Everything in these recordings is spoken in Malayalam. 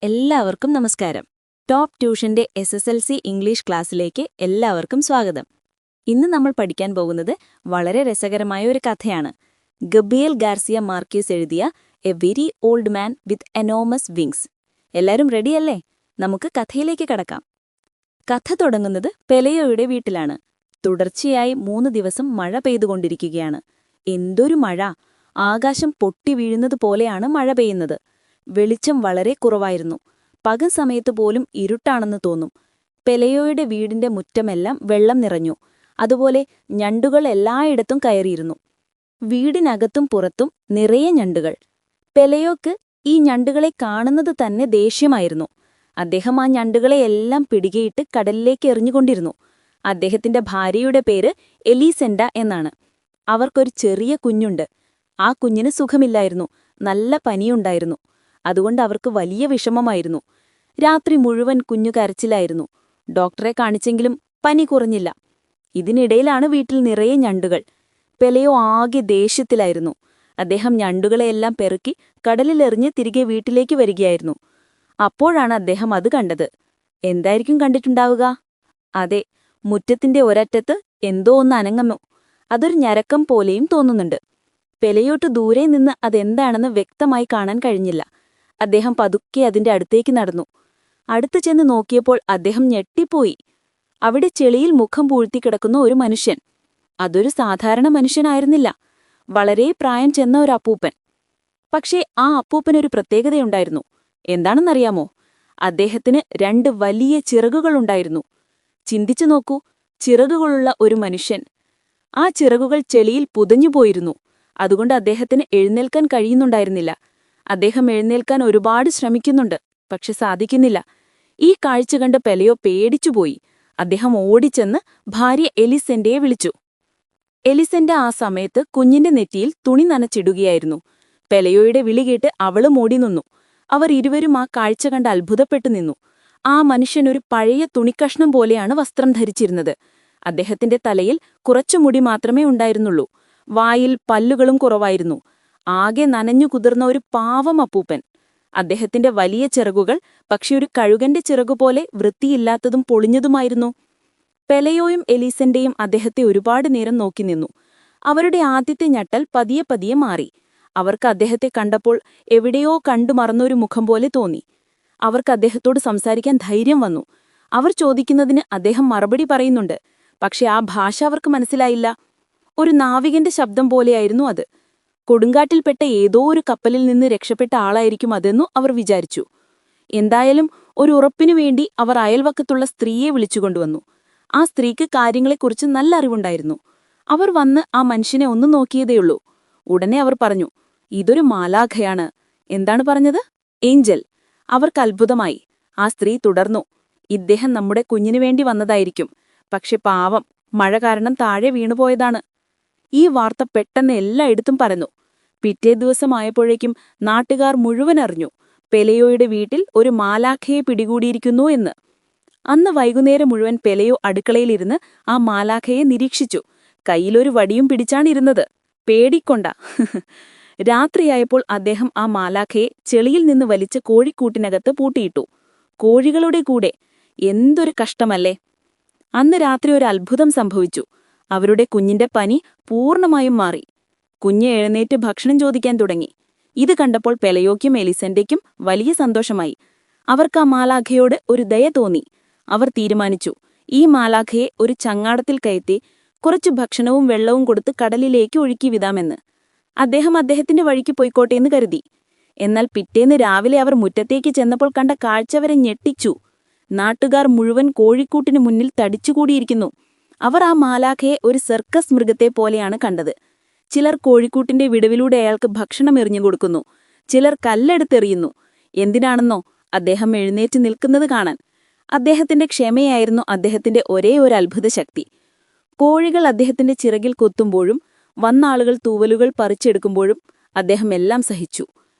എല്ലാവർക്കും നമസ്കാരം. ടോപ്പ് ട്യൂഷന്റെ SSLC ഇംഗ്ലീഷ് ക്ലാസ്സിലേക്ക് എല്ലാവർക്കും സ്വാഗതം. ഇന്ന് നമ്മൾ പഠിക്കാൻ പോകുന്നത് വളരെ രസകരമായ ഒരു കഥയാണ്. ഗബ്രിയേൽ ഗാർസിയ മാർക്യൂസ് എഴുതിയ A very old man with enormous wings. എല്ലാവരും റെഡിയല്ലേ? നമുക്ക് കഥയിലേക്ക് കടക്കാം. കഥ തുടങ്ങുന്നത് പെലയോയുടെ വീട്ടിലാണ്. തുടർച്ചയായി 3 ദിവസം മഴ പെയ്തുകൊണ്ടിരിക്കുകയാണ്. എന്തൊരു മഴ! ആകാശം പൊട്ടി വീഴുന്നത് പോലെയാണ് മഴ പെയ്യുന്നത്. വെളിച്ചം വളരെ കുറവായിരുന്നു. പകൽ സമയത്ത് പോലും ഇരുട്ടാണെന്ന് തോന്നും. പെലയോയുടെ വീടിന്റെ മുറ്റമെല്ലാം വെള്ളം നിറഞ്ഞു. അതുപോലെ ഞണ്ടുകൾ എല്ലായിടത്തും കയറിയിരുന്നു. വീടിനകത്തും പുറത്തും നിറയെ ഞണ്ടുകൾ. പെലയോക്ക് ഈ ഞണ്ടുകളെ കാണുന്നത് തന്നെ ദേഷ്യമായിരുന്നു. അദ്ദേഹം ആ ഞണ്ടുകളെയെല്ലാം പിടികയിട്ട് കടലിലേക്ക് എറിഞ്ഞുകൊണ്ടിരുന്നു. അദ്ദേഹത്തിന്റെ ഭാര്യയുടെ പേര് എലീസെൻഡ എന്നാണ്. അവർക്കൊരു ചെറിയ കുഞ്ഞുണ്ട്. ആ കുഞ്ഞിന് സുഖമില്ലായിരുന്നു. നല്ല പനിയുണ്ടായിരുന്നു. അതുകൊണ്ട് അവർക്ക് വലിയ വിഷമമായിരുന്നു. രാത്രി മുഴുവൻ കുഞ്ഞു കരച്ചിലായിരുന്നു. ഡോക്ടറെ കാണിച്ചെങ്കിലും പനി കുറഞ്ഞില്ല. ഇതിനിടയിലാണ് വീട്ടിൽ നിറയെ ഞണ്ടുകൾ. പെലയോ ആകെ ദേഷ്യത്തിലായിരുന്നു. അദ്ദേഹം ഞണ്ടുകളെയെല്ലാം പെറുക്കി കടലിലെറിഞ്ഞ് തിരികെ വീട്ടിലേക്ക് വരികയായിരുന്നു. അപ്പോഴാണ് അദ്ദേഹം അത് കണ്ടത്. എന്തായിരിക്കും കണ്ടിട്ടുണ്ടാവുക? അതെ, മുറ്റത്തിന്റെ ഒരറ്റത്ത് എന്തോ ഒന്ന് അനങ്ങുന്നു. അതൊരു ഞരക്കം പോലെയും തോന്നുന്നുണ്ട്. പെലയോട്ട് ദൂരെ നിന്ന് അതെന്താണെന്ന് വ്യക്തമായി കാണാൻ കഴിഞ്ഞില്ല. അദ്ദേഹം പതുക്കെ അതിന്റെ അടുത്തേക്ക് നടന്നു. അടുത്തു ചെന്ന് നോക്കിയപ്പോൾ അദ്ദേഹം ഞെട്ടിപ്പോയി. അവിടെ ചെളിയിൽ മുഖം പൂഴ്ത്തിക്കിടക്കുന്ന ഒരു മനുഷ്യൻ. അതൊരു സാധാരണ മനുഷ്യനായിരുന്നില്ല. വളരെ പ്രായം ചെന്ന ഒരു അപ്പൂപ്പൻ. പക്ഷേ ആ അപ്പൂപ്പനൊരു പ്രത്യേകതയുണ്ടായിരുന്നു. എന്താണെന്നറിയാമോ? അദ്ദേഹത്തിന് 2 വലിയ ചിറകുകളുണ്ടായിരുന്നു. ചിന്തിച്ചു നോക്കൂ, ചിറകുകളുള്ള ഒരു മനുഷ്യൻ. ആ ചിറകുകൾ ചെളിയിൽ പുതഞ്ഞുപോയിരുന്നു. അതുകൊണ്ട് അദ്ദേഹത്തിന് എഴുന്നേൽക്കാൻ കഴിയുന്നുണ്ടായിരുന്നില്ല. അദ്ദേഹം എഴുന്നേൽക്കാൻ ഒരുപാട് ശ്രമിക്കുന്നുണ്ട്, പക്ഷെ സാധിക്കുന്നില്ല. ഈ കാഴ്ച കണ്ട് പെലയോ പേടിച്ചുപോയി. അദ്ദേഹം ഓടിച്ചെന്ന് ഭാര്യ എലിസെൻഡയെ വിളിച്ചു. എലിസെൻഡ ആ സമയത്ത് കുഞ്ഞിന്റെ നെറ്റിയിൽ തുണി നനച്ചിടുകയായിരുന്നു. പെലയോയുടെ വിളി കേട്ട് അവളും ഓടി നിന്നു. അവർ ഇരുവരും ആ കാഴ്ച കണ്ട് അത്ഭുതപ്പെട്ടു നിന്നു. ആ മനുഷ്യനൊരു പഴയ തുണിക്കഷ്ണം പോലെയാണ് വസ്ത്രം ധരിച്ചിരുന്നത്. അദ്ദേഹത്തിന്റെ തലയിൽ കുറച്ചു മുടി മാത്രമേ ഉണ്ടായിരുന്നുള്ളൂ. വായിൽ പല്ലുകളും കുറവായിരുന്നു. ആകെ നനഞ്ഞു കുതിർന്ന ഒരു പാവം അപ്പൂപ്പൻ. അദ്ദേഹത്തിന്റെ വലിയ ചിറകുകൾ പക്ഷെ ഒരു കഴുകന്റെ ചിറകുപോലെ വൃത്തിയില്ലാത്തതും പൊളിഞ്ഞതുമായിരുന്നു. പെലയോയും എലീസെൻഡയും അദ്ദേഹത്തെ ഒരുപാട് നേരം നോക്കി നിന്നു. അവരുടെ ആദ്യത്തെ ഞെട്ടൽ പതിയെ പതിയെ മാറി. അവർക്ക് അദ്ദേഹത്തെ കണ്ടപ്പോൾ എവിടെയോ കണ്ടു മറന്നൊരു മുഖം പോലെ തോന്നി. അവർക്ക് അദ്ദേഹത്തോട് സംസാരിക്കാൻ ധൈര്യം വന്നു. അവർ ചോദിക്കുന്നതിന് അദ്ദേഹം മറുപടി പറയുന്നുണ്ട്. പക്ഷെ ആ ഭാഷ അവർക്ക് മനസ്സിലായില്ല. ഒരു നാവികന്റെ ശബ്ദം പോലെയായിരുന്നു അത്. കൊടുങ്കാറ്റിൽപ്പെട്ട ഏതോ ഒരു കപ്പലിൽ നിന്ന് രക്ഷപ്പെട്ട ആളായിരിക്കും അതെന്നു അവർ വിചാരിച്ചു. എന്തായാലും ഒരു ഉറപ്പിനു വേണ്ടി അവർ അയൽവക്കത്തുള്ള സ്ത്രീയെ വിളിച്ചുകൊണ്ടുവന്നു. ആ സ്ത്രീക്ക് കാര്യങ്ങളെക്കുറിച്ച് നല്ല അറിവുണ്ടായിരുന്നു. അവർ വന്ന് ആ മനുഷ്യനെ ഒന്ന് നോക്കിയതേയുള്ളൂ. ഉടനെ അവർ പറഞ്ഞു, ഇതൊരു മാലാഖയാണ്. എന്താണ് പറഞ്ഞത്? ഏഞ്ചൽ. അവർക്ക് അത്ഭുതമായി. ആ സ്ത്രീ തുടർന്നു, ഇദ്ദേഹം നമ്മുടെ കുഞ്ഞിനു വേണ്ടി വന്നതായിരിക്കും. പക്ഷെ പാവം, മഴ കാരണം താഴെ വീണുപോയതാണ്. ഈ വാർത്ത പെട്ടെന്ന് എല്ലായിടത്തും പരന്നു. പിറ്റേ ദിവസമായപ്പോഴേക്കും നാട്ടുകാർ മുഴുവൻ അറിഞ്ഞു പെലയോയുടെ വീട്ടിൽ ഒരു മാലാഖയെ പിടികൂടിയിരിക്കുന്നു എന്ന്. അന്ന് വൈകുന്നേരം മുഴുവൻ പെലയോ അടുക്കളയിലിരുന്ന് ആ മാലാഖയെ നിരീക്ഷിച്ചു. കയ്യിലൊരു വടിയും പിടിച്ചാണിരുന്നത്. പേടിക്കൊണ്ട. രാത്രിയായപ്പോൾ അദ്ദേഹം ആ മാലാഖയെ ചെളിയിൽ നിന്ന് വലിച്ച് കോഴിക്കൂട്ടിനകത്ത് പൂട്ടിയിട്ടു. കോഴികളുടെ കൂടെ. എന്തൊരു കഷ്ടമല്ലേ! അന്ന് രാത്രി ഒരു അത്ഭുതം സംഭവിച്ചു. അവരുടെ കുഞ്ഞിന്റെ പനി പൂർണ്ണമായും മാറി. കുഞ്ഞ് എഴുന്നേറ്റ് ഭക്ഷണം ചോദിക്കാൻ തുടങ്ങി. ഇത് കണ്ടപ്പോൾ പെലയോയ്ക്കും എലിസെൻഡയ്ക്കും വലിയ സന്തോഷമായി. അവർക്ക് ആ മാലാഖയോട് ഒരു ദയ തോന്നി. അവർ തീരുമാനിച്ചു, ഈ മാലാഖയെ ഒരു ചങ്ങാടത്തിൽ കയറ്റി കുറച്ചു ഭക്ഷണവും വെള്ളവും കൊടുത്ത് കടലിലേക്ക് ഒഴുക്കി വിടാമെന്ന്. അദ്ദേഹം അദ്ദേഹത്തിന്റെ വഴിക്ക് പോയിക്കോട്ടെ എന്ന് കരുതി. എന്നാൽ പിറ്റേന്ന് രാവിലെ അവർ മുറ്റത്തേക്ക് ചെന്നപ്പോൾ കണ്ട കാഴ്ച വരെ ഞെട്ടിച്ചു. നാട്ടുകാർ മുഴുവൻ കോഴിക്കൂട്ടിനു മുന്നിൽ തടിച്ചുകൂടിയിരിക്കുന്നു. അവർ ആ മാലാഖയെ ഒരു സർക്കസ് മൃഗത്തെ പോലെയാണ് കണ്ടത്. ചിലർ കോഴിക്കൂട്ടിന്റെ വിടവിലൂടെ അയാൾക്ക് ഭക്ഷണം എറിഞ്ഞു കൊടുക്കുന്നു. ചിലർ കല്ലെടുത്തെറിയുന്നു. എന്തിനാണെന്നോ? അദ്ദേഹം എഴുന്നേറ്റ് നിൽക്കുന്നത് കാണാൻ. അദ്ദേഹത്തിന്റെ ക്ഷമയായിരുന്നു അദ്ദേഹത്തിന്റെ ഒരേ ഒരു അത്ഭുത ശക്തി. കോഴികൾ അദ്ദേഹത്തിന്റെ ചിറകിൽ കൊത്തുമ്പോഴും വന്ന ആളുകൾ തൂവലുകൾ പറിച്ചെടുക്കുമ്പോഴും അദ്ദേഹം എല്ലാം സഹിച്ചു.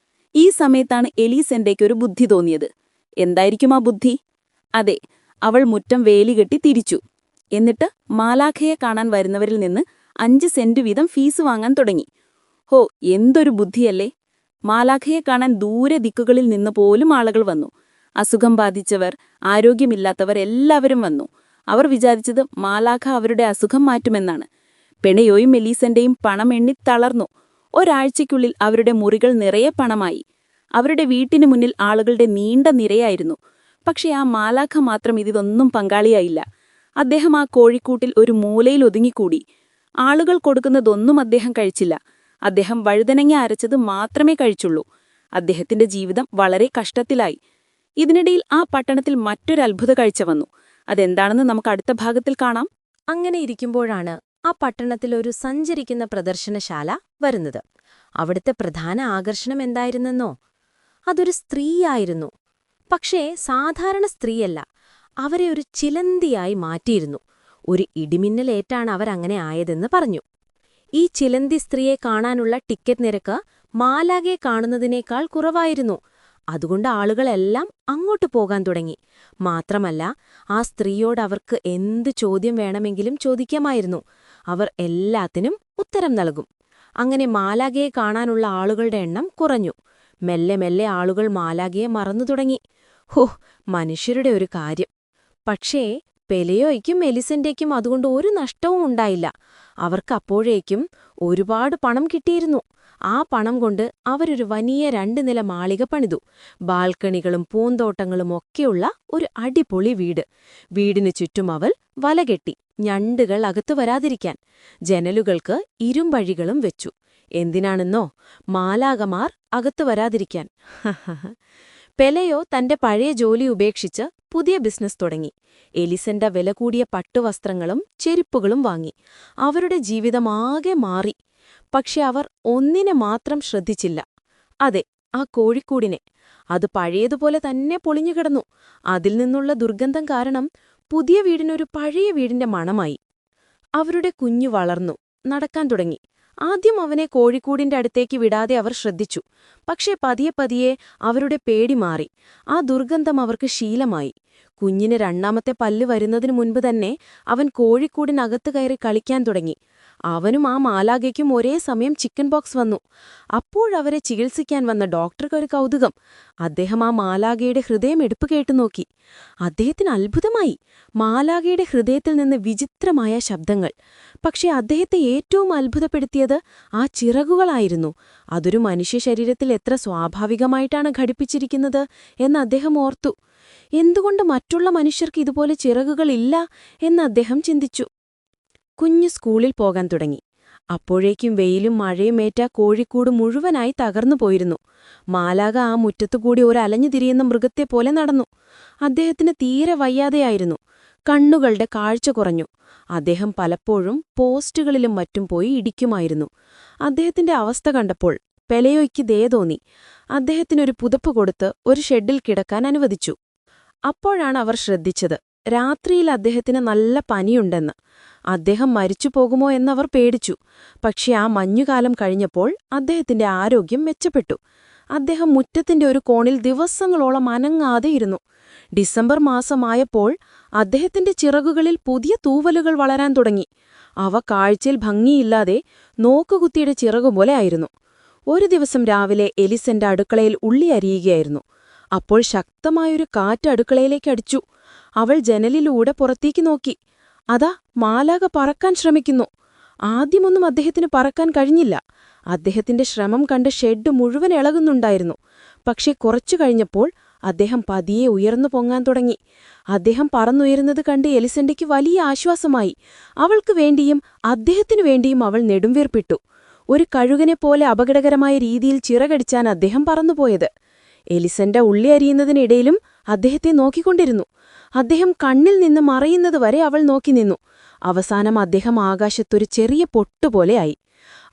ഈ സമയത്താണ് എലീസെൻഡയ്ക്കൊരു ബുദ്ധി തോന്നിയത്. എന്തായിരിക്കും ആ ബുദ്ധി? അതെ, അവൾ മുറ്റം വേലികെട്ടി തിരിച്ചു. എന്നിട്ട് മാലാഖയെ കാണാൻ വരുന്നവരിൽ നിന്ന് 5 സെന്റ് വീതം ഫീസ് വാങ്ങാൻ തുടങ്ങി. ഹോ, എന്തൊരു ബുദ്ധിയല്ലേ! മാലാഖയെ കാണാൻ ദൂരെ ദിക്കുകളിൽ നിന്ന് പോലും ആളുകൾ വന്നു. അസുഖം ബാധിച്ചവർ, ആരോഗ്യമില്ലാത്തവർ എല്ലാവരും വന്നു. അവർ വിചാരിച്ചത് മാലാഖ അവരുടെ അസുഖം മാറ്റുമെന്നാണ്. പെണയോയും മെലീസന്റെയും പണം എണ്ണി തളർന്നു. ഒരാഴ്ചയ്ക്കുള്ളിൽ അവരുടെ മുറികൾ നിറയെ പണമായി. അവരുടെ വീട്ടിനു മുന്നിൽ ആളുകളുടെ നീണ്ട നിരയായിരുന്നു. പക്ഷേ ആ മാലാഖ മാത്രം ഇതിലൊന്നും പങ്കാളിയായില്ല. അദ്ദേഹം ആ കോഴിക്കൂട്ടിൽ ഒരു മൂലയിൽ ഒതുങ്ങിക്കൂടി. ആളുകൾ കൊടുക്കുന്നതൊന്നും അദ്ദേഹം കഴിച്ചില്ല. അദ്ദേഹം വഴുതനങ്ങ അരച്ചത് മാത്രമേ കഴിച്ചുള്ളൂ. അദ്ദേഹത്തിന്റെ ജീവിതം വളരെ കഷ്ടത്തിലായി. ഇതിനിടയിൽ ആ പട്ടണത്തിൽ മറ്റൊരു അത്ഭുത കാഴ്ച വന്നു. അതെന്താണെന്ന് നമുക്ക് അടുത്ത ഭാഗത്തിൽ കാണാം. അങ്ങനെ ഇരിക്കുമ്പോഴാണ് ആ പട്ടണത്തിൽ ഒരു സഞ്ചരിക്കുന്ന പ്രദർശനശാല വരുന്നത്. അവിടുത്തെ പ്രധാന ആകർഷണം എന്തായിരുന്നെന്നോ? അതൊരു സ്ത്രീയായിരുന്നു. പക്ഷേ സാധാരണ സ്ത്രീയല്ല, അവരെ ഒരു ചിലന്തിയായി മാറ്റിയിരുന്നു. ഒരു ഇടിമിന്നലേറ്റാണ് അവരങ്ങനെ ആയതെന്ന് പറഞ്ഞു. ഈ ചിലന്തി സ്ത്രീയെ കാണാനുള്ള ടിക്കറ്റ് നിരക്ക് മാലാഖയെ കാണുന്നതിനേക്കാൾ കുറവായിരുന്നു. അതുകൊണ്ട് ആളുകളെല്ലാം അങ്ങോട്ട് പോകാൻ തുടങ്ങി. മാത്രമല്ല, ആ സ്ത്രീയോട് അവർക്ക് എന്ത് ചോദ്യം വേണമെങ്കിലും ചോദിക്കാമായിരുന്നു. അവർ എല്ലാത്തിനും ഉത്തരം നൽകും. അങ്ങനെ മാലാഖയെ കാണാനുള്ള ആളുകളുടെ എണ്ണം കുറഞ്ഞു. മെല്ലെ മെല്ലെ ആളുകൾ മാലാഖയെ മറന്നു തുടങ്ങി. ഹോ, മനുഷ്യരുടെ ഒരു കാര്യം! പക്ഷേ പെലെയോയ്ക്കും മെലിസന്റേക്കും അതുകൊണ്ട് ഒരു നഷ്ടവും ഉണ്ടായില്ല. അവർക്ക് അപ്പോഴേക്കും ഒരുപാട് പണം കിട്ടിയിരുന്നു. ആ പണം കൊണ്ട് അവരൊരു വലിയ 2 നില മാളിക പണിതു. ബാൽക്കണികളും പൂന്തോട്ടങ്ങളും ഒക്കെയുള്ള ഒരു അടിപൊളി വീട്. വീടിനു ചുറ്റും അവൾ വലകെട്ടി, ഞണ്ടുകൾ അകത്തു വരാതിരിക്കാൻ. ജനലുകൾക്ക് ഇരുമ്പഴികളും വെച്ചു. എന്തിനാണെന്നോ? മാലാഖമാർ അകത്തു വരാതിരിക്കാൻ. പെലെയോ തന്റെ പഴയ ജോലി ഉപേക്ഷിച്ച് പുതിയ ബിസിനസ് തുടങ്ങി. എലിസന്റെ വില കൂടിയ പട്ടുവസ്ത്രങ്ങളും ചെരുപ്പുകളും വാങ്ങി. അവരുടെ ജീവിതമാകെ മാറി. പക്ഷെ അവർ ഒന്നിനെ മാത്രം ശ്രദ്ധിച്ചില്ല. അതെ, ആ കോഴിക്കൂടിനെ. അത് പഴയതുപോലെ തന്നെ പൊളിഞ്ഞുകിടന്നു. അതിൽ നിന്നുള്ള ദുർഗന്ധം കാരണം പുതിയ വീടിനൊരു പഴയ വീടിന്റെ മണമായി. അവരുടെ കുഞ്ഞു വളർന്നു, നടക്കാൻ തുടങ്ങി. ആദ്യം അവനെ കോഴിക്കൂടിന്റെ അടുത്തേക്ക് വിടാതെ അവർ ശ്രദ്ധിച്ചു. പക്ഷേ പതിയെ പതിയെ അവരുടെ പേടി മാറി. ആ ദുർഗന്ധം അവർക്ക് ശീലമായി. കുഞ്ഞിന് 2ാമത്തെ പല്ല് വരുന്നതിനു മുൻപ് തന്നെ അവൻ കോഴിക്കൂടിനകത്ത് കയറി കളിക്കാൻ തുടങ്ങി. അവനും ആ മാലാഖയ്ക്കും ഒരേ സമയം ചിക്കൻ ബോക്സ് വന്നു. അപ്പോഴവരെ ചികിത്സിക്കാൻ വന്ന ഡോക്ടർക്കൊരു കൗതുകം. അദ്ദേഹം ആ മാലാഖയുടെ ഹൃദയമെടുപ്പ് കേട്ടുനോക്കി. അദ്ദേഹത്തിന് അത്ഭുതമായി. മാലാഖയുടെ ഹൃദയത്തിൽ നിന്ന് വിചിത്രമായ ശബ്ദങ്ങൾ. പക്ഷെ അദ്ദേഹത്തെ ഏറ്റവും അത്ഭുതപ്പെടുത്തിയത് ആ ചിറകുകളായിരുന്നു. അതൊരു മനുഷ്യ ശരീരത്തിൽ എത്ര സ്വാഭാവികമായിട്ടാണ് ഘടിപ്പിച്ചിരിക്കുന്നത് എന്ന് അദ്ദേഹം ഓർത്തു. എന്തുകൊണ്ട് മറ്റുള്ള മനുഷ്യർക്ക് ഇതുപോലെ ചിറകുകളില്ല എന്ന് അദ്ദേഹം ചിന്തിച്ചു. കുഞ്ഞ് സ്കൂളിൽ പോകാൻ തുടങ്ങി. അപ്പോഴേക്കും വെയിലും മഴയുമേറ്റ കോഴിക്കൂട് മുഴുവനായി തകർന്നു പോയിരുന്നു. മാലാഖ ആ മുറ്റത്തുകൂടി ഒരു അലഞ്ഞുതിരിയുന്ന മൃഗത്തെപ്പോലെ നടന്നു. അദ്ദേഹത്തിന് തീരെ വയ്യാതെയായിരുന്നു. കണ്ണുകളുടെ കാഴ്ച കുറഞ്ഞു. അദ്ദേഹം പലപ്പോഴും പോസ്റ്റുകളിലും മറ്റും പോയി ഇടിക്കുമായിരുന്നു. അദ്ദേഹത്തിന്റെ അവസ്ഥ കണ്ടപ്പോൾ പെലെയോയ്ക്ക് ദയ തോന്നി. അദ്ദേഹത്തിനൊരു പുതപ്പ് കൊടുത്ത് ഒരു ഷെഡിൽ കിടക്കാൻ അനുവദിച്ചു. അപ്പോഴാണ് അവർ ശ്രദ്ധിച്ചത്, രാത്രിയിൽ അദ്ദേഹത്തിന് നല്ല പനിയുണ്ടെന്ന്. അദ്ദേഹം മരിച്ചുപോകുമോ എന്നവർ പേടിച്ചു. പക്ഷെ ആ മഞ്ഞുകാലം കഴിഞ്ഞപ്പോൾ അദ്ദേഹത്തിന്റെ ആരോഗ്യം മെച്ചപ്പെട്ടു. അദ്ദേഹം മുറ്റത്തിന്റെ ഒരു കോണിൽ ദിവസങ്ങളോളം അനങ്ങാതെയിരുന്നു. ഡിസംബർ മാസമായപ്പോൾ അദ്ദേഹത്തിന്റെ ചിറകുകളിൽ പുതിയ തൂവലുകൾ വളരാൻ തുടങ്ങി. അവ കാഴ്ചയിൽ ഭംഗിയില്ലാതെ നോക്കുകുത്തിയുടെ ചിറകുപോലെ ആയിരുന്നു. ഒരു ദിവസം രാവിലെ എലിസന്റെ അടുക്കളയിൽ ഉള്ളി അരിയുകയായിരുന്നു. അപ്പോൾ ശക്തമായൊരു കാറ്റ് അടുക്കളയിലേക്കടിച്ചു. അവൾ ജനലിലൂടെ പുറത്തേക്ക് നോക്കി. അതാ, മാലാഖ പറക്കാൻ ശ്രമിക്കുന്നു. ആദ്യമൊന്നും അദ്ദേഹത്തിന് പറക്കാൻ കഴിഞ്ഞില്ല. അദ്ദേഹത്തിന്റെ ശ്രമം കണ്ട് ഷെഡ് മുഴുവൻ ഇളകുന്നുണ്ടായിരുന്നു. പക്ഷെ കുറച്ചു കഴിഞ്ഞപ്പോൾ അദ്ദേഹം പതിയെ ഉയർന്നു പൊങ്ങാൻ തുടങ്ങി. അദ്ദേഹം പറന്നുയരുന്നത് കണ്ട് എലിസന്റയ്ക്ക് വലിയ ആശ്വാസമായി. അവൾക്ക് വേണ്ടിയും അദ്ദേഹത്തിനു വേണ്ടിയും അവൾ നെടുംവീർപ്പിട്ടു. ഒരു കഴുകനെപ്പോലെ അപകടകരമായ രീതിയിൽ ചിറകടിച്ചാൻ അദ്ദേഹം പറന്നുപോയത്. എലിസന്റെ ഉള്ളി അരിയുന്നതിനിടയിലും അദ്ദേഹത്തെ നോക്കിക്കൊണ്ടിരുന്നു. അദ്ദേഹം കണ്ണിൽ നിന്ന് മറയുന്നതുവരെ അവൾ നോക്കി നിന്നു. അവസാനം അദ്ദേഹം ആകാശത്തൊരു ചെറിയ പൊട്ടുപോലെയായി.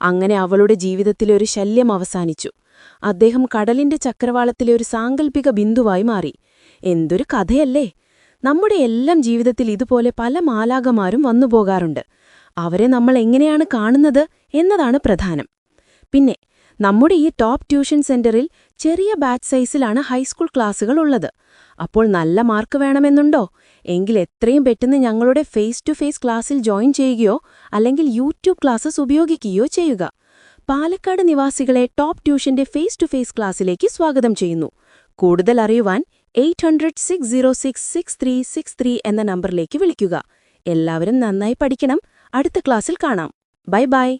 അങ്ങനെ അവളുടെ ജീവിതത്തിലെ ഒരു ശല്യം അവസാനിച്ചു. അദ്ദേഹം കടലിന്റെ ചക്രവാളത്തിലെ ഒരു സാങ്കൽപ്പിക ബിന്ദുവായി മാറി. എന്തൊരു കഥയല്ലേ! നമ്മുടെ എല്ലാം ജീവിതത്തിൽ ഇതുപോലെ പല മാലാഖമാരും വന്നുപോകാറുണ്ട്. അവരെ നമ്മൾ എങ്ങനെയാണ് കാണുന്നത് എന്നതാണ് പ്രധാനം. പിന്നെ നമ്മുടെ ഈ ടോപ്പ് ട്യൂഷൻ സെന്ററിൽ ചെറിയ ബാച്ച് സൈസിലാണ് ഹൈസ്കൂൾ ക്ലാസുകൾ ഉള്ളത്. അപ്പോൾ നല്ല മാർക്ക് വേണമെന്നുണ്ടോ? എങ്കിൽ എത്രയും പെട്ടെന്ന് ഞങ്ങളുടെ ഫേസ് ടു ഫേസ് ക്ലാസ്സിൽ ജോയിൻ ചെയ്യുകയോ അല്ലെങ്കിൽ യൂട്യൂബ് ക്ലാസ്സസ് ഉപയോഗിക്കുകയോ ചെയ്യുക. പാലക്കാട് നിവാസികളെ ടോപ്പ് ട്യൂഷന്റെ ഫേസ് ടു ഫേസ് ക്ലാസ്സിലേക്ക് സ്വാഗതം ചെയ്യുന്നു. കൂടുതൽ അറിയുവാൻ 800-606-6363 എന്ന നമ്പറിലേക്ക് വിളിക്കുക. എല്ലാവരും നന്നായി പഠിക്കണം. അടുത്ത ക്ലാസ്സിൽ കാണാം. Bye bye.